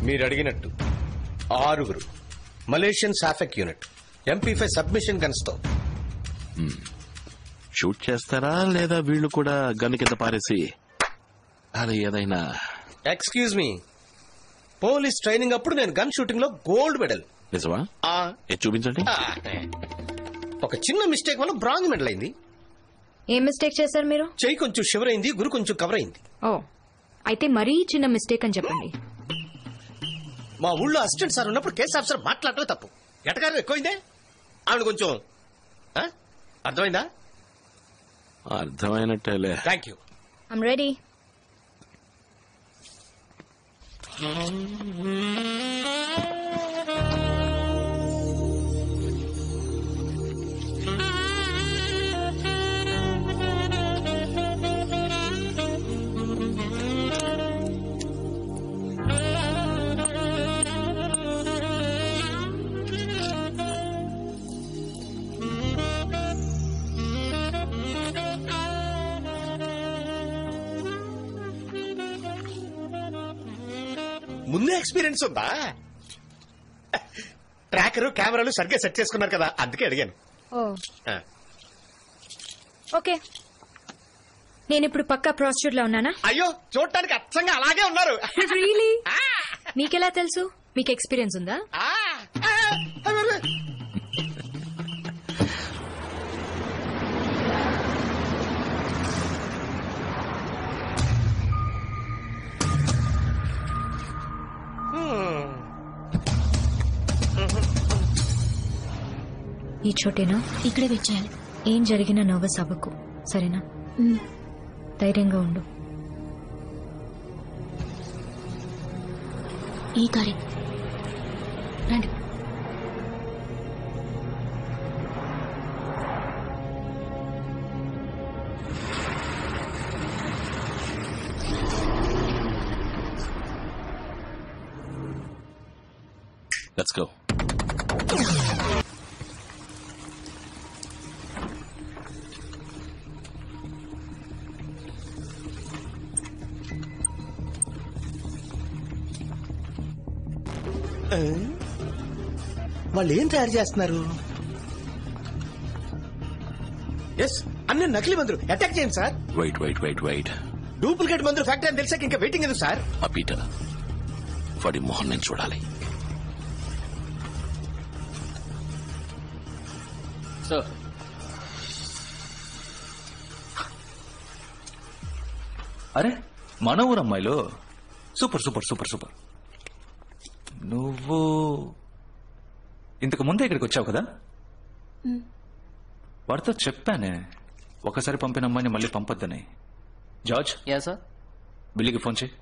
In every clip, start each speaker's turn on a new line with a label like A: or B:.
A: మీరు అడిగినట్టు 6 మలేషియన్ సాఫెక్ యూనిట్ MP5 సబ్మిషన్ గన్స్ తో.
B: షూట్ చేస్తారా లేదా వీళ్ళు కూడా గన్ కింద పారేసి అలా ఏదైనా?
A: ఎక్స్క్యూజ్ మీ, పోలీస్ ట్రైనింగ్ అప్పుడు నేను గన్ షూటింగ్ లో గోల్డ్ మెడల్.
B: నిజమా? చూపించండి.
A: ఒక చిన్న మిస్టేక్ వల్ల బ్రాంజ్ మెడల్ అయింది.
C: ఏం మిస్టేక్ చేశారు మీరు?
A: చెయ్యి కొంచెం షివర్ అయింది, గురు కొంచెం కవర్ అయింది.
C: ఓ, అయితే మరీ చిన్న మిస్టేక్ అని చెప్పండి.
A: మా ఊళ్ళో అసిస్టెంట్ సార్ ఉన్నప్పుడు కేసు ఆఫీసర్ మాట్లాడటమే తప్పు. ఎటకారం ఎక్కువైందే. ఆవిడ కొంచెం అర్థమైందా?
B: అర్థమైనట్టేలే.
A: Thank you.
C: I'm ready.
A: ముందే ఎక్స్పీరియన్స్ ఉందా? ట్రాకర్ కెమెరాలు సరిగ్గా సెట్ చేసుకున్నారు కదా, అందుకే అడిగాను.
C: ఓకే, నేను ఇప్పుడు పక్కా ప్రాస్టిట్యూట్ లో ఉన్నానా?
A: అయ్యో, చూడటానికి అచ్చంగా అలాగే ఉన్నారు.
C: రియలీ? మీకెలా తెలుసు? మీకు ఎక్స్పీరియన్స్ ఉందా? ఈ చోటేనా?
D: ఇక్కడే వచ్చేయాలి.
C: ఏం జరిగినా నర్వస్ అవ్వకు, సరేనా? ధైర్యంగా ఉండు.
D: ఈ కారే రండి.
B: Let's go.
A: వాళ్ళు ఏం తయారు చేస్తున్నారు? ఎస్, అన్ని నకిలీ మందులు. అటాక్ చేయండి సార్.
B: వెయిట్.
A: డూప్లికేట్ మందులు ఫ్యాక్టరీ అని తెలిసాక ఇంకా వెయిటింగ్ ఎందుకు సార్?
B: ఆ పీటర్, వాడి మొహం నేను చూడాలి.
E: సార్, అరే మన ఊరు అమ్మాయిలు. Super super super super. నువ్వు ఇంతకు ముందే ఇక్కడికి వచ్చావు కదా? వాడితో చెప్పానే ఒకసారి పంపిన అమ్మాయిని మళ్ళీ పంపొద్దని. జార్జ్. Yeah sir. బిల్లీకి ఫోన్ చేయి.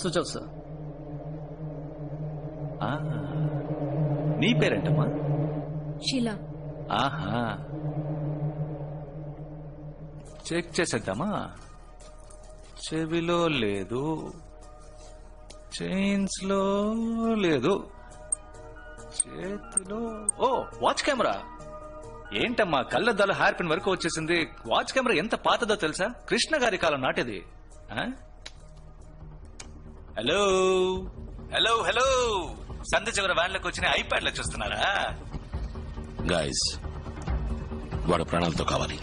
F: Switch off sir.
E: నీ పేరేంటమ్మా?
C: షీలా.
E: ఆహా, చెక్ చేసేద్దామా? చెవిలో లేదు, చైన్స్ లో లేదు, చేతిలో. ఓ, వాచ్ కెమెరా. ఏంటమ్మా కళ్ళద్దాలు హెయిర్ పిన్ వరకు వచ్చేసింది. వాచ్ కెమెరా ఎంత పాతదో తెలుసా? కృష్ణ గారి కాలం నాటిది. హలో హలో హలో, సంధి చివరి వ్యాన్లోకి వచ్చిన ఐప్యాడ్ లో చూస్తున్నారా?
B: గైస్, వాడు ప్రాణాలతో కావాలి.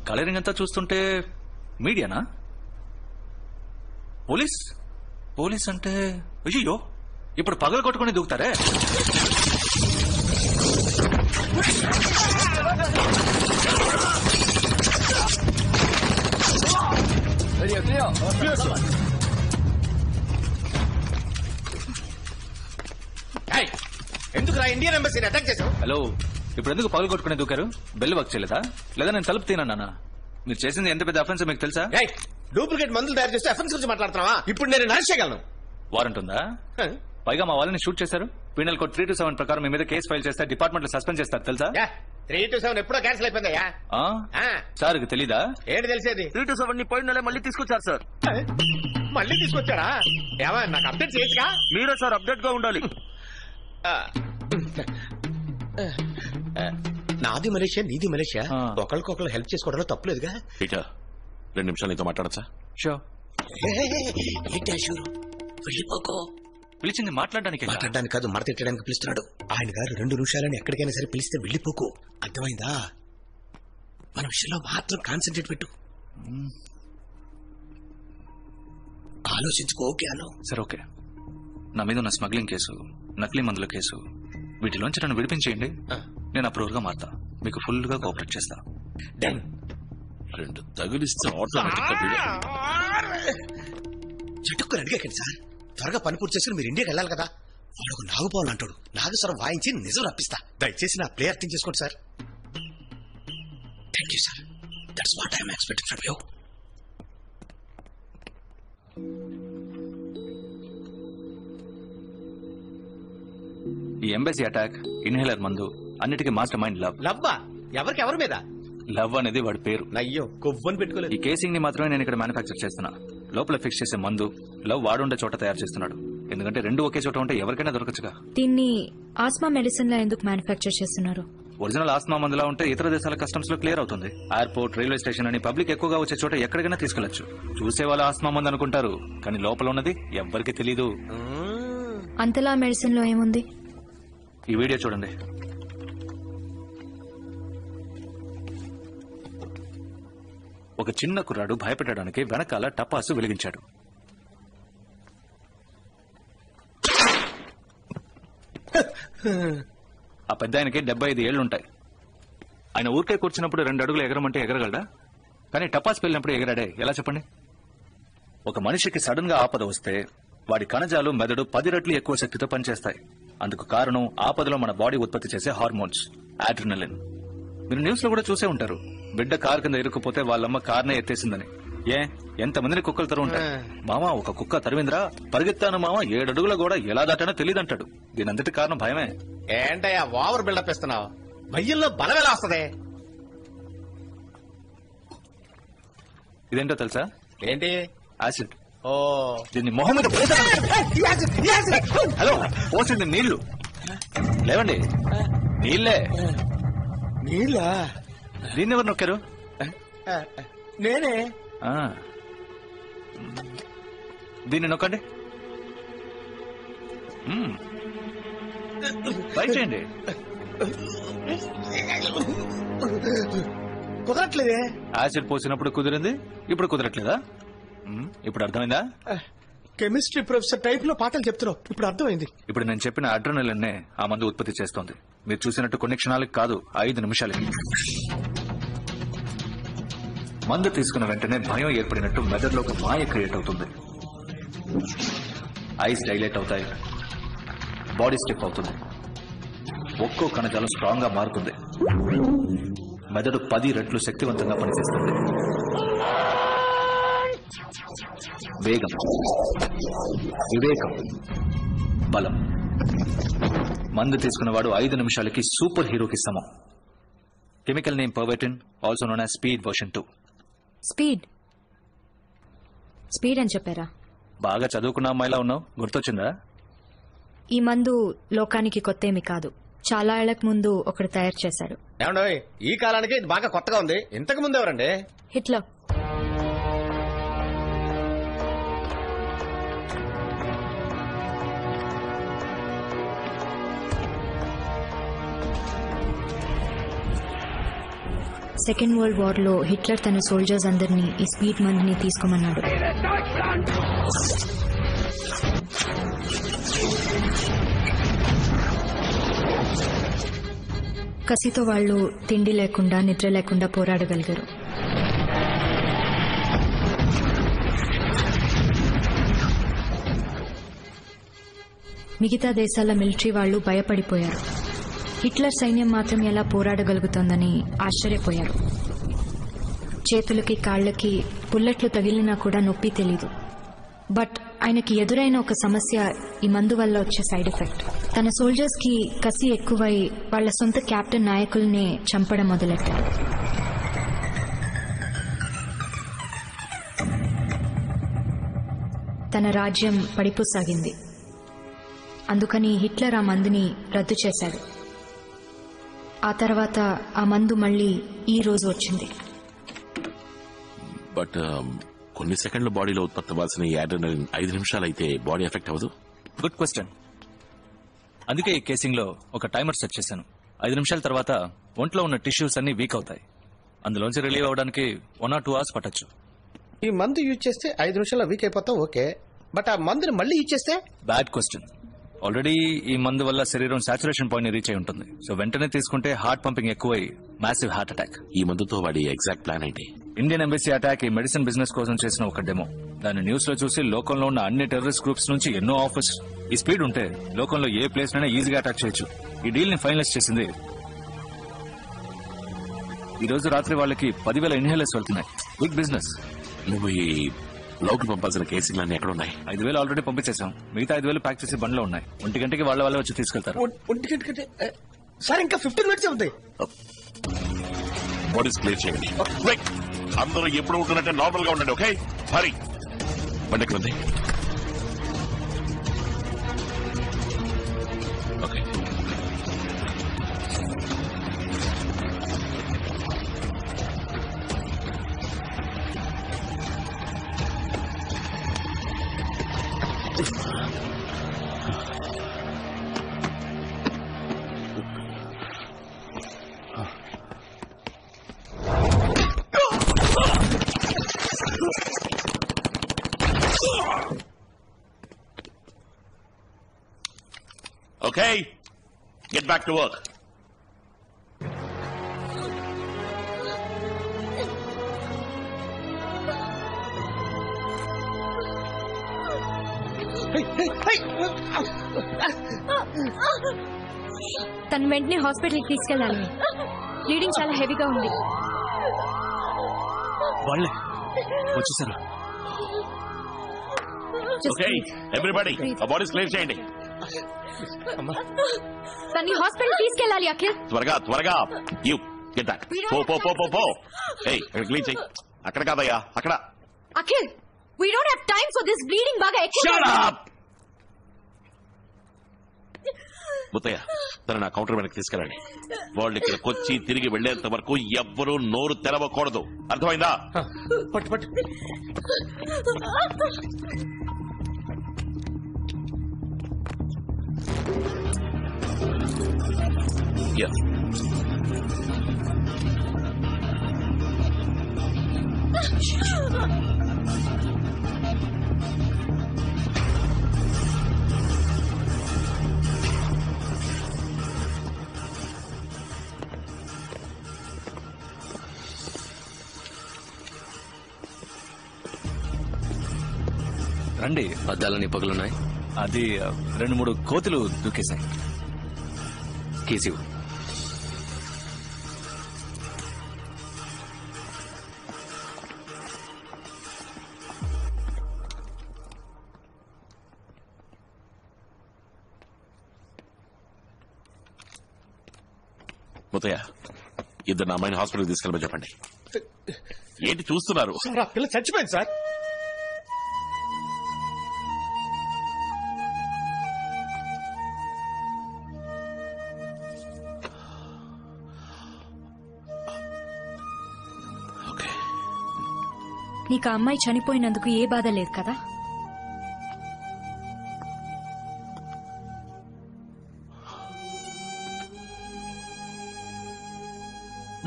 E: కలరింగ్ అంతా చూస్తుంటే మీడియానా? పోలీస్ అంటే అయ్యో, ఇప్పుడు పగలు కొట్టుకుని దూకుతారే.
A: ఎందుకు ఇండియన్ ఎంబసీని అటాక్ చేశావు?
E: హలో, ఇప్పుడు ఎందుకు పగలు కొట్టుకునే దూకారు? బెల్ వర్క్ చేయలేదా? లేదా నేను తలుపు తినన్నా? మీరు చేసింది ఎంత పెద్ద అఫెన్స్ మీకు తెలుసా?
A: డూప్లికేట్ మందులు తయారు చేస్తే అఫెన్స్ గురించి మాట్లాడుతున్నావా? ఇప్పుడు నేను అరెస్ట్ చేయగలను.
E: వారెంట్ ఉందా? పైగా మా వాళ్ళని షూట్ చేశారు. పీనల్ కోడ్ 327 ప్రకారం మీ మీద కేసు ఫైల్ చేస్తే డిపార్ట్మెంట్ లో సస్పెండ్ చేస్తారు తెలుసా?
A: 327 ఎప్పుడో క్యాన్సిల్ అయిపోయిందయ్యా.
E: సార్ తెలీదా?
A: ఏంటి తెలిసేది?
F: 327 ని పోయిన నెల మళ్ళీ తీసుకొచ్చారు సార్.
A: మళ్ళీ తీసుకొచ్చారా? ఏమా నాకు అప్డేట్ చేయొచ్చుగా?
F: మీరే సార్ అప్డేట్ గా ఉండాలి.
A: నాది మలేషియా, నీది మలేషియా. ఒకరికొకరు హెల్ప్ చేసుకోవడంలో తప్పులేదుగా.
B: పీటర్ 2 నిమిషాలు నీతో మాట్లాడచ్చా?
E: షో
A: ఏంటి షూరు? వెళ్ళిపోకో.
E: పిలిచింది మాట్లాడడానికి
A: కాదు, మడత తిట్టడానికి పిలుస్తున్నాడు. ఆయన గారు 2 నిమిషాలని ఎక్కడికైనా సరే పిలిస్తే వెళ్ళిపోకు. అర్థమైందా? మన విషయంలో మాత్రం కాన్సన్ట్రేట్ పెట్టు. ఆలోచించుకో. ఓకే అను.
E: సరే ఓకే. నా మీద ఉన్న స్మగ్లింగ్ కేసు, నకిలీ మందుల కేసు, వీటిలోంచి నన్ను విడిపించేయండి. నేను అప్రూవల్ గా మారుతా. మీకు ఫుల్ గా కోఆపరేట్ చేస్తా.
A: డన్.
B: 2 తగిలిస్తే ఆటోమేటిక్ గా
A: చెట్టుకుని అడిగేకండి సార్. త్వరగా పని పూర్తి చేసుకుని మీరు ఇండియాకి వెళ్ళాలి కదా. వాడు ఒక నాగుపావులు అంటాడు. నాగస్వరం వాయించి నిజం రప్పిస్తా. దయచేసి నా ప్లే అర్థం చేసుకోండి sir. Thank you sir. That's what I'm expecting from you.
E: ఈ ఎంబసీ అటాక్, ఇన్హేలర్ మందు, అన్నిటికీ మాస్టర్ మైండ్ లవ్.
A: లవ్వా? ఎవరి మీద?
E: లవ్ అనేది వాడి పేరు.
A: అయ్యో, కొవ్వని పెట్టుకోలేదు.
E: ఈ కేసింగ్ ని మాత్రమే నేను ఇక్కడ మ్యానుఫ్యాక్చర్ చేస్తున్నా. లోపల ఫిక్స్ చేసే మందు లవ్ వాడుండే చోట తయారు చేస్తున్నాడు. ఎందుకంటే 2 ఒకే చోట ఉంటే ఎవరికైనా దొరకచ్చుగా.
C: దీన్ని ఆస్మా మెడిసిన్ లా ఎందుకు మ్యానుఫ్యాక్చర్ చేస్తున్నారు?
E: ఒరిజినల్ ఆస్మా మందులా ఉంటే ఇతర దేశాల కస్టమ్స్ లో క్లియర్ అవుతుంది. ఎయిర్పోర్ట్, రైల్వే స్టేషన్ అని పబ్లిక్ ఎక్కువగా వచ్చే చోట ఎక్కడికైనా తీసుకెళ్లొచ్చు. చూసే వాళ్ళు ఆస్మా మందు అనుకుంటారు, కానీ లోపల ఉన్నది ఎవ్వరికి తెలీదు.
C: అంతలా మెడిసిన్ లో ఏముంది?
E: ఈ వీడియో చూడండి. ఒక చిన్న కుర్రాడు భయపెట్టడానికి వెనకాల టపాసు వెలిగించాడు. ఆ పెద్ద ఆయనకి 75 ఏళ్లుంటాయి. ఆయన ఊరికే కూర్చున్నప్పుడు 2 అడుగులు ఎగరమంటే ఎగరగలడా? కానీ టపాస్ వెళ్ళినప్పుడు ఎగరాడే ఎలా చెప్పండి? ఒక మనిషికి సడన్ గా ఆపద వస్తే వాడి కణజాలు, మెదడు 10 రెట్లు ఎక్కువ శక్తితో పనిచేస్తాయి. అందుకు కారణం ఆపదలో మన బాడీ ఉత్పత్తి చేసే హార్మోన్స్, అడ్రినలిన్. మీరు న్యూస్ లో కూడా చూసే ఉంటారు, బిడ్డ కారు కింద ఇరుక్కుపోతే వాళ్ళమ్మ కార్నే ఎత్తేసిందని. ఎంతమందిని కుక్కలు తరువుంటాయి. మామ ఒక కుక్క తరివిందిరా, పరిగెత్తాను మామ 7 అడుగుల కూడా ఎలా దాటానో తెలియదంటాడు. దీనంతటి కారణం భయమే.
A: ఏంటయ్యా ఓవర్ బిల్డప్ ఇస్తున్నావు? భయ్యంలో బలం ఎలా వస్తుంది?
E: ఇదేంటో తెలుసా?
A: ఏంటి?
E: యాసిడ్.
A: ఓ,
E: దీన్ని మొహం మీద హలో పోసింది నీళ్లు. లేవండి, నీళ్లే.
A: నీళ్ళా?
E: దీన్ని ఎవరు నొక్కారు?
A: నేనే.
E: దీన్ని నొక్కండి, ట్రై చేయండి.
A: కుదరట్లేదే.
E: యాసిడ్ పోసినప్పుడు కుదిరింది, ఇప్పుడు కుదరట్లేదా? ఇప్పుడు అర్థమైందా?
A: కెమిస్ట్రీ ప్రొఫెసర్ టైప్ లో పాఠాలు చెప్తున్నావు, ఇప్పుడు అర్థమైంది.
E: ఇప్పుడు నేను చెప్పిన అడ్రినలిన్ ఆ మందు ఉత్పత్తి చేస్తోంది. మీరు చూసినట్టు కొన్ని క్షణాలకు కాదు, 5 నిమిషాలకి. మందు తీసుకున్న వెంటనే భయం ఏర్పడినట్టు మెదడులో ఒక మాయ క్రియేట్ అవుతుంది. ఐస్ డైలేట్ అవుతాయి, బాడీ స్టిఫ్ అవుతుంది, ఒక్కో కణజాలం స్ట్రాంగ్ గా మారుతుంది, మెదడు 10 రెట్లు శక్తివంతంగా పనిచేస్తుంది. వేగం, వివేకం, బలం. మందు తీసుకున్నవాడు 5 నిమిషాలకి సూపర్ హీరోకి సమం. Chemical name pervitin, also known as speed version 2.
C: Speed అని చెప్పారా?
E: బాగా చదువుకున్న అమ్మాయిలా ఉన్నావు, గుర్తొచ్చిందా?
C: ఈ మందు లోకానికి కొత్త ఏమి కాదు. చాలా ఏళ్లకు ముందు ఒకడు తయారు చేశాడు.
A: ఏమండో, ఈ కాలానికి ఇది బాగా కొత్తగా ఉంది. ఇంతకు ముందు ఎవరండి?
C: హిట్లర్. సెకండ్ వరల్డ్ వార్ లో హిట్లర్ తన సోల్జర్స్ అందరినీ ఈ స్పీడ్ మందుని తీసుకోమన్నాడు. కసితో వాళ్ళు తిండి లేకుండా, నిద్ర లేకుండా పోరాడగలిగారు. మిగతా దేశాల మిలిటరీ వాళ్ళు భయపడిపోయారు. హిట్లర్ సైన్యం మాత్రం ఎలా పోరాడగలుగుతోందని ఆశ్చర్యపోయారు. చేతులకి, కాళ్లకి బుల్లెట్లు తగిలినా కూడా నొప్పి తెలీదు. బట్ ఆయనకి ఎదురైన ఒక సమస్య ఈ మందు వల్ల వచ్చే సైడ్ ఎఫెక్ట్. తన సోల్జర్స్ కి కసి ఎక్కువై వాళ్ల సొంత కెప్టెన్ నాయకుల్నే చంపడం మొదలెట్టారు. తన రాజ్యం పడిపోసాగింది. అందుకని హిట్లర్ ఆ మందుని రద్దు చేశాడు. ఆ తర్వాత ఆ మందు మళ్ళీ ఈ రోజు వచ్చింది.
B: బట్ కొన్ని సెకండ్ల బాడీలో ఉత్పత్తి అవ్వాల్సిన ఈ అడ్రినలిన్ 5 నిమిషాలు అయితే బాడీ ఎఫెక్ట్ అవ్వదు.
E: Good question. అందుకే ఈ కేసింగ్ లో ఒక టైమర్ సెట్ చేశాను. 5 నిమిషాల తర్వాత ఒంట్లో ఉన్న టిష్యూస్ అన్ని వీక్ అవుతాయి. అందులోంచి రిలీవ్ అవడానికి 1 or 2 hours పట్టొచ్చు.
A: ఈ మందు యూజ్ చేస్తే 5 నిమిషాల్లో వీక్ అయిపోతాం, ఓకే. బట్ ఆ మందుని మళ్ళీ యూజ్ చేస్తే?
E: Bad question. ఆల్రెడీ ఈ మందు వల్ల శరీరం సాచురేషన్ పాయింట్ ని రీచ్ అయి ఉంటుంది. సో వెంటనే తీసుకుంటే హార్ట్ పంపింగ్ ఎక్కువై మ్యాసివ్ హార్ట్ అటాక్.
B: ఈ మందుతో వాడి ఎగ్జాక్ట్ ప్లాన్ ఏంటి?
E: ఇండియన్ ఎంబసీ అటాక్ ఈ మెడిసిన్ బిజినెస్ కోసం చేసిన ఒక డెమో. దాన్ని న్యూస్ లో చూసి లోకంలో ఉన్న అన్ని టెర్రరిస్ట్ గ్రూప్స్ నుంచి ఎన్నో ఆఫర్స్. ఈ స్పీడ్ ఉంటే లోకంలో ఏ ప్లేస్ నైనా ఈజీగా అటాక్ చేయొచ్చు. ఈ డీల్ ని ఫైనలైజ్ చేసింది ఈ రోజు రాత్రి వాళ్ళకి 10,000 ఇన్హేలర్స్ వెళ్తున్నాయి. Good business.
B: నువ్వు ఈ లోకి పంపాల్సిన కేసులన్నీ ఎక్కడ ఉన్నాయి?
E: 5,000 ఆల్రెడీ పంపించేశాం. మిగతా 5,000 ప్యాక్ చేసి బండ్లో ఉన్నాయి. 1 గంటకి వాళ్ళ వచ్చి తీసుకెళ్తారు.
A: 1 గంటకంటే సార్ ఇంకా 15 minutes ఉంది.
B: బాడీస్ క్లియర్ చేయండి. Quick. అందరూ ఎప్పుడు ఉంటున్నట్టే నార్మల్ గా ఉండండి. ఓకే, హరి. బండి ఎక్కడ ఉంది? Okay.
G: Okay, get back to work.
C: తను వెంటనే హాస్పిటల్కి తీసుకెళ్ళాలి. బ్లీడింగ్ చాలా హెవీగా ఉంది.
E: వాళ్ళే వచ్చేసారు.
G: Okay, everybody, a bodies clear చేయండి.
C: తన్ని హాస్పిటల్ తీసుకెళ్ళాలి. అఖిల్
G: త్వరగా యూ గెట్ బ్యాక్. పో ఏయ్, క్లీన్ చేయి. అక్కడ కాదయ్యా, అక్కడ.
C: Akhil, we don't have time for this bleeding. బాగా ఎక్కువ.
G: Shut up.
B: ముత్తయ్య, తన నా కౌంటర్ వెనక్కి తీసుకెళ్ళండి. వాళ్ళు ఇక్కడికి వచ్చి తిరిగి వెళ్లేంత వరకు ఎవ్వరూ నోరు తెరవకూడదు. అర్థమైందా?
A: పట్టు.
B: Yes.
E: రండి.
F: అద్దాలని పగులున్నాయి.
E: అది 2-3 కోతులు దూకేశాయి.
F: కేసివ్
B: ముత్తయ్య, ఇద్దరు నా అమ్మాయిని హాస్పిటల్ తీసుకెళ్ళమని చెప్పండి. ఏంటి చూస్తున్నారు?
A: సార్ ఆ పిల్ల చచ్చిపోయింది సార్.
B: ఓకే.
C: నీకు ఆ అమ్మాయి చనిపోయినందుకు ఏ బాధ లేదు కదా?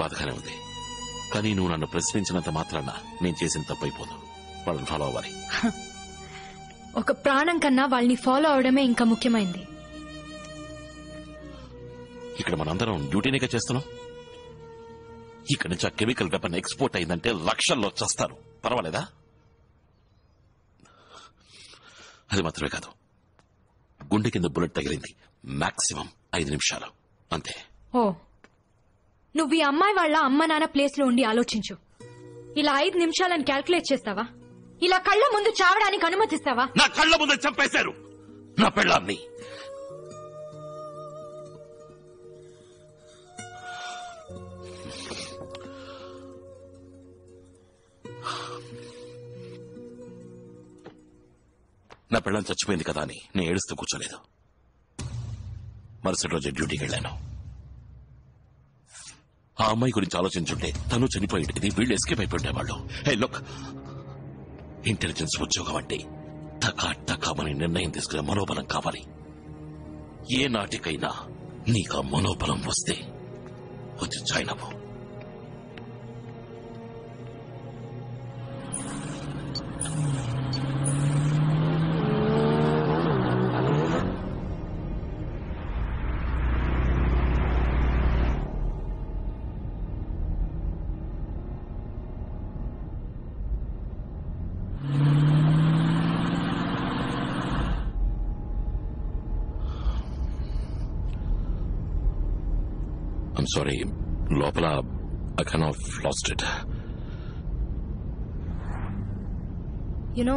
B: బాధగానే ఉంది. కానీ నువ్వు నన్ను ప్రశ్నించినంత మాత్రాన నేను చేసిన తప్పైపోదు. వాళ్ళని ఫాలో అవ్వాలి.
C: ఒక ప్రాణం కన్నా వాళ్ళని ఫాలో అవడమే ఇంకా ముఖ్యమైంది.
B: ఇక్కడ మనందరం డ్యూటీనేగా చేస్తున్నాం. ఇక్కడి నుంచి ఆ కెమికల్ వెపన్ ఎక్స్పోర్ట్ అయిందంటే లక్షల్లో చస్తారు. పర్వాలేదా? అది మాత్రమే కాదు, గుండె కింద బుల్లెట్ తగిలింది. మాక్సిమం 5 నిమిషాలు అంతే.
C: ఓ, నువ్వు ఈ అమ్మాయి వాళ్ళ అమ్మ నాన్న ప్లేస్ లో ఉండి ఆలోచించు. ఇలా 5 నిమిషాలని క్యాల్కులేట్ చేస్తావా? ఇలా కళ్ళ ముందు చావడానికి అనుమతిస్తావా?
B: నా కళ్ళ ముందు చంపేశారు నా పెళ్ళాన్ని. నా పెళ్ళాన్ని చచ్చిపోయింది కదా అని నేను ఏడుస్తూ కూర్చోలేదు. మరుసటి రోజు డ్యూటీకి వెళ్ళాను. ఆ అమ్మాయి గురించి ఆలోచించుంటే తను చనిపోయేది, వీళ్ళు ఎస్కేప్ అయిపోయి ఉండేవాళ్ళు. హే లుక్, ఇంటెలిజెన్స్ ఉద్యోగం అంటే టకామని నిర్ణయం తీసుకునే మనోబలం కావాలి. ఏ నాటికైనా నీకు ఆ మనోబలం వస్తే వచ్చి జాయిన్ అవ్వు. I'm sorry, లోపల I kind of lost it.
C: You know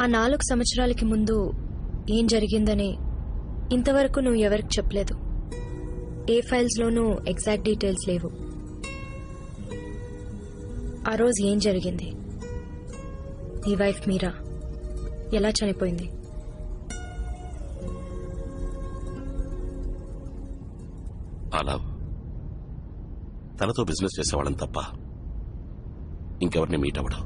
C: ఆ 4 సంవత్సరాలకి ముందు ఏం జరిగిందని ఇంతవరకు నువ్వు ఎవరికి చెప్పలేదు. ఏ ఫైల్స్లోనూ ఎగ్జాక్ట్ డీటెయిల్స్ లేవు. ఆ రోజు ఏం జరిగింది? నీ వైఫ్ మీరా ఎలా చనిపోయింది?
B: అలా తనతో బిజినెస్ చేసేవాళ్ళని తప్ప ఇంకెవరిని మీట్ అవ్వడం.